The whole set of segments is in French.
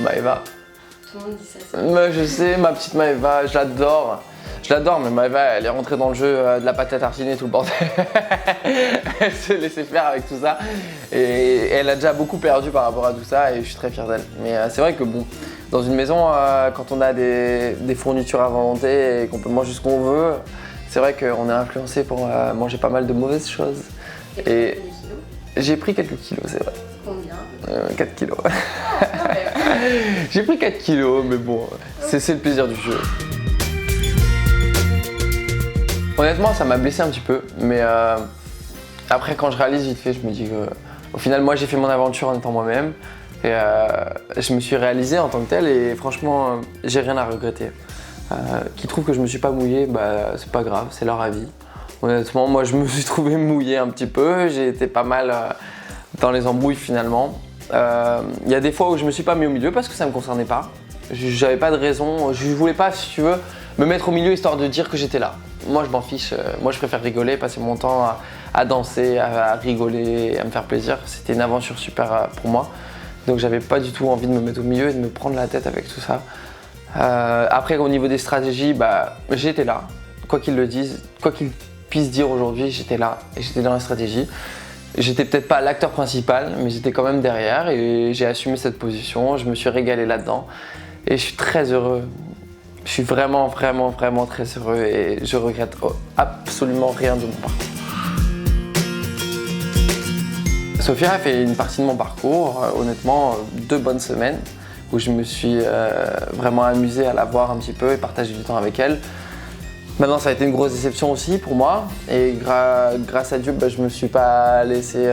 Maëva. Tout le monde dit ça. Mais je sais, ma petite Maëva, je l'adore. Je l'adore, mais Maëva, elle est rentrée dans le jeu de la pâte à tartiner et tout le bordel. Elle s'est laissée faire avec tout ça. Et elle a déjà beaucoup perdu par rapport à tout ça et je suis très fier d'elle. Mais c'est vrai que bon, dans une maison, quand on a des fournitures à volonté et qu'on peut manger ce qu'on veut, c'est vrai qu'on est influencé pour manger pas mal de mauvaises choses. Et j'ai pris quelques kilos, c'est vrai. Combien 4 kilos. Ah, quand même. J'ai pris 4 kilos, mais bon, c'est le plaisir du jeu. Honnêtement, ça m'a blessé un petit peu, mais après, quand je réalise vite fait, je me dis que, au final, moi, j'ai fait mon aventure en étant moi-même et je me suis réalisé en tant que tel et franchement, j'ai rien à regretter. Qui trouve que je me suis pas mouillé, bah, c'est pas grave, c'est leur avis. Honnêtement, moi, je me suis trouvé mouillé un petit peu, j'ai été pas mal dans les embrouilles finalement. Il y a des fois où je me suis pas mis au milieu parce que ça me concernait pas. J'avais pas de raison, je voulais pas, si tu veux, me mettre au milieu histoire de dire que j'étais là. Moi je m'en fiche, moi je préfère rigoler, passer mon temps à danser, à rigoler, à me faire plaisir. C'était une aventure super pour moi. Donc j'avais pas du tout envie de me mettre au milieu et de me prendre la tête avec tout ça. Après au niveau des stratégies, bah, j'étais là. Quoi qu'ils le disent, quoi qu'ils puissent dire aujourd'hui, j'étais là et j'étais dans la stratégie. J'étais peut-être pas l'acteur principal, mais j'étais quand même derrière et j'ai assumé cette position. Je me suis régalé là-dedans et je suis très heureux. Je suis vraiment très heureux et je regrette absolument rien de mon parcours. Sophia a fait une partie de mon parcours, honnêtement 2 bonnes semaines où je me suis vraiment amusé à la voir un petit peu et partager du temps avec elle. Maintenant, ça a été une grosse déception aussi pour moi et grâce à Dieu, bah, je me suis pas laissé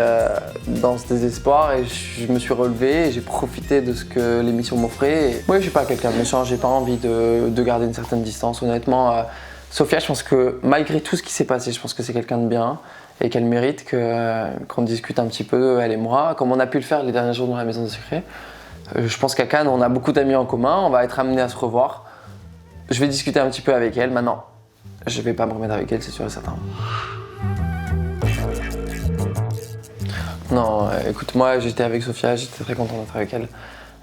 dans ce désespoir et je me suis relevé et j'ai profité de ce que l'émission m'offrait. Moi, je suis pas quelqu'un de méchant, j'ai pas envie de garder une certaine distance. Honnêtement, Sophia, je pense que malgré tout ce qui s'est passé, je pense que c'est quelqu'un de bien et qu'elle mérite qu'on discute un petit peu, elle et moi, comme on a pu le faire les derniers jours dans la Maison des Secrets. Je pense qu'à Cannes, on a beaucoup d'amis en commun, on va être amenés à se revoir. Je vais discuter un petit peu avec elle maintenant. Je vais pas me remettre avec elle, c'est sûr et certain. Non, écoute, moi j'étais avec Sophia, j'étais très content d'être avec elle.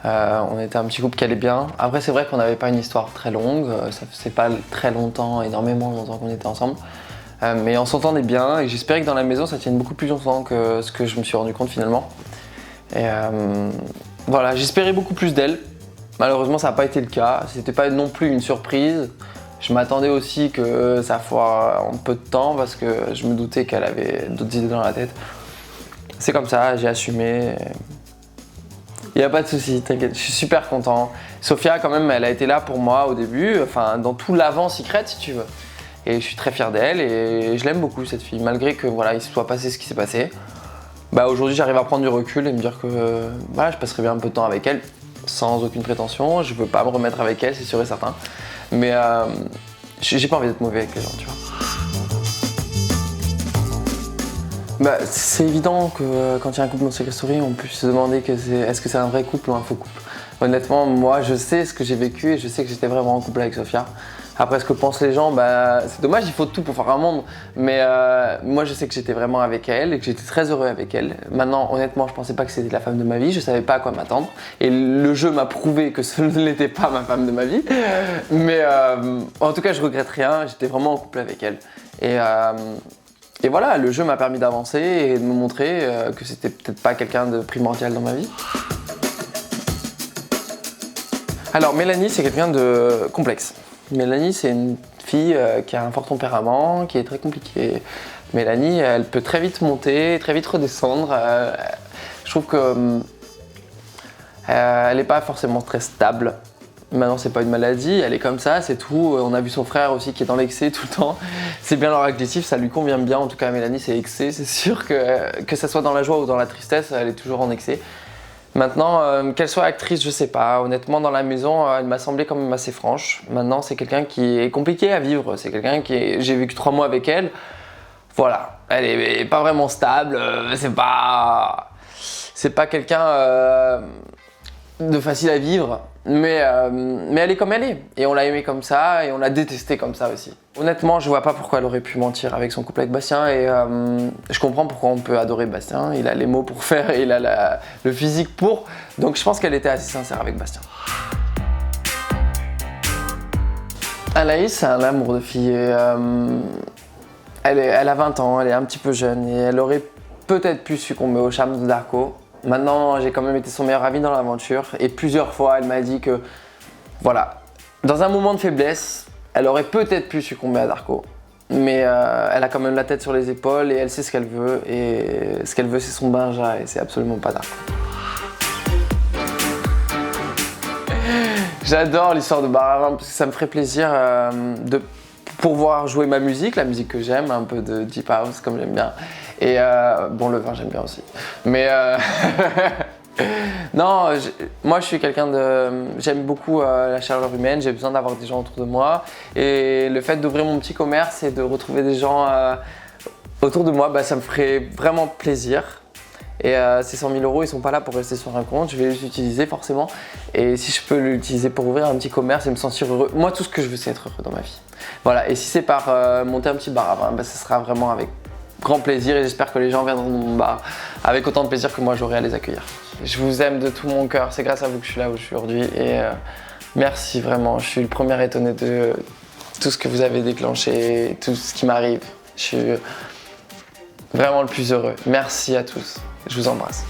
On était un petit couple qui allait bien. Après, c'est vrai qu'on n'avait pas une histoire très longue, ça faisait pas très longtemps, énormément longtemps qu'on était ensemble. Mais on s'entendait bien et j'espérais que dans la maison ça tienne beaucoup plus longtemps que ce que je me suis rendu compte finalement. Et voilà, j'espérais beaucoup plus d'elle. Malheureusement, ça n'a pas été le cas. C'était pas non plus une surprise. Je m'attendais aussi que ça foire en peu de temps parce que je me doutais qu'elle avait d'autres idées dans la tête. C'est comme ça, j'ai assumé. Il n'y a pas de souci, t'inquiète, je suis super content. Sophia, quand même, elle a été là pour moi au début, enfin dans tout l'avant Secret si tu veux. Et je suis très fier d'elle et je l'aime beaucoup cette fille, malgré que voilà, il se soit passé ce qui s'est passé. Bah, aujourd'hui, j'arrive à prendre du recul et me dire que voilà, je passerai bien un peu de temps avec elle, sans aucune prétention. Je veux pas me remettre avec elle, c'est sûr et certain. Mais j'ai pas envie d'être mauvais avec les gens, tu vois. Bah, c'est évident que quand il y a un couple dans Secret Story, on peut se demander est-ce que c'est un vrai couple ou un faux couple. Honnêtement, moi je sais ce que j'ai vécu et je sais que j'étais vraiment en couple avec Sophia. Après, ce que pensent les gens, bah, c'est dommage, il faut tout pour faire un monde. Mais moi, je sais que j'étais vraiment avec elle et que j'étais très heureux avec elle. Maintenant, honnêtement, je pensais pas que c'était la femme de ma vie. Je savais pas à quoi m'attendre. Et le jeu m'a prouvé que ce n'était pas ma femme de ma vie. Mais en tout cas, je regrette rien. J'étais vraiment en couple avec elle. Et voilà, le jeu m'a permis d'avancer et de me montrer que c'était peut-être pas quelqu'un de primordial dans ma vie. Alors, Mélanie, c'est quelqu'un de complexe. Mélanie, c'est une fille qui a un fort tempérament, qui est très compliquée. Mélanie, elle peut très vite monter, très vite redescendre. Je trouve que elle n'est pas forcément très stable. Maintenant, c'est pas une maladie, elle est comme ça, c'est tout. On a vu son frère aussi qui est dans l'excès tout le temps. C'est bien leur agressif, ça lui convient bien. En tout cas, Mélanie, c'est excès. C'est sûr que ça soit dans la joie ou dans la tristesse, elle est toujours en excès. Maintenant, qu'elle soit actrice, je sais pas. Honnêtement, dans la maison, elle m'a semblé quand même assez franche. Maintenant, c'est quelqu'un qui est compliqué à vivre. C'est quelqu'un j'ai vécu 3 mois avec elle. Voilà, elle est pas vraiment stable. C'est pas quelqu'un de facile à vivre. mais elle est comme elle est. Et on l'a aimée comme ça et on l'a détestée comme ça aussi. Honnêtement, je vois pas pourquoi elle aurait pu mentir avec son couple avec Bastien et je comprends pourquoi on peut adorer Bastien. Il a les mots pour faire et il a le physique pour. Donc je pense qu'elle était assez sincère avec Bastien. Anaïs, c'est un amour de fille. Et, elle a 20 ans, elle est un petit peu jeune et elle aurait peut-être pu succomber au charme de Darko. Maintenant, j'ai quand même été son meilleur ami dans l'aventure et plusieurs fois, elle m'a dit que, voilà, dans un moment de faiblesse, elle aurait peut-être pu succomber à Darko. Mais elle a quand même la tête sur les épaules et elle sait ce qu'elle veut. Et ce qu'elle veut, c'est son Benja et c'est absolument pas Darko. J'adore l'histoire de Bar à vin parce que ça me ferait plaisir de pouvoir jouer ma musique, la musique que j'aime, un peu de deep house comme j'aime bien. Et bon, le vin j'aime bien aussi. Mais non, moi je suis quelqu'un de... J'aime beaucoup la chaleur humaine, j'ai besoin d'avoir des gens autour de moi. Et le fait d'ouvrir mon petit commerce et de retrouver des gens autour de moi, bah, ça me ferait vraiment plaisir. Et ces 100 000 €, ils sont pas là pour rester sur un compte, je vais les utiliser forcément. Et si je peux l'utiliser pour ouvrir un petit commerce et me sentir heureux, moi tout ce que je veux c'est être heureux dans ma vie. Voilà, et si c'est par monter un petit bar à vin, bah, ce sera vraiment avec grand plaisir et j'espère que les gens viendront dans mon bar avec autant de plaisir que moi j'aurai à les accueillir. Je vous aime de tout mon cœur, c'est grâce à vous que je suis là où je suis aujourd'hui et merci vraiment, je suis le premier étonné de tout ce que vous avez déclenché, tout ce qui m'arrive. Je suis vraiment le plus heureux. Merci à tous. Je vous embrasse.